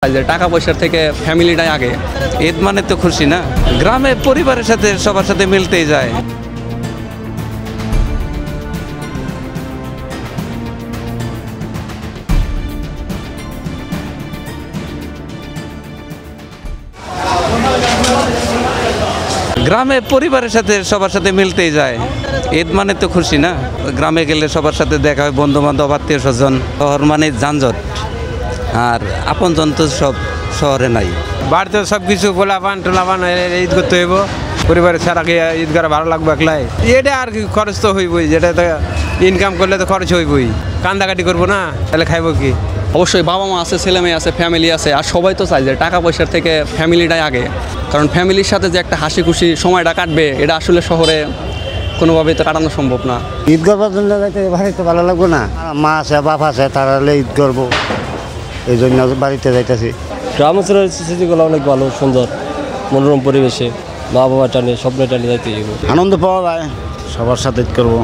টাকা পয়সার থেকে ফ্যামিলিটাই আগে। ঈদ মানে তো খুশি না, গ্রামে পরিবারের সাথে সবার সাথে মিলতেই যায়। গ্রামে পরিবারের সাথে সবার সাথে মিলতেই যায়। ঈদ মানে তো খুশি না, গ্রামে গেলে সবার সাথে দেখা হয়, বন্ধু বান্ধব, আত্মীয় স্বজন। শহর মানে যানজট, আর আপনজন তো সব শহরে নাই। বাড়িতে সব কিছু গোলাপান টোলাপান ঈদ করতে হইব, পরিবারের ছাড়া কি ঈদ করা ভালো লাগবে একলাই? এটা আর কি খরচ তো হইবই, যেটা তো ইনকাম করলে তো খরচ হইবই। কান্দাকাটি করবো না, তাহলে খাইবো কি? অবশ্যই বাবা মা আছে, ছেলে মেয়ে আছে, ফ্যামিলি আছে, আর সবাই তো চাই যে টাকা পয়সার থেকে ফ্যামিলিটাই আগে। কারণ ফ্যামিলির সাথে যে একটা হাসি খুশি সময়টা কাটবে, এটা আসলে শহরে কোনোভাবেই তো কাটানো সম্ভব না। ঈদ করবার জন্য যাইতে বাড়িতে ভালো লাগবে না, মা আছে বাপ আছে, তারা ঈদ করবো, এই জন্য বাড়িতে যাইতেছি। গ্রাম অঞ্চলের স্মৃতিগুলো অনেক ভালো, সুন্দর, মনোরম পরিবেশে মা বাবা টানে, স্বপ্নে টানে যাইতে আনন্দ পাওয়া যায়, সবার সাথে ঈদ করবো।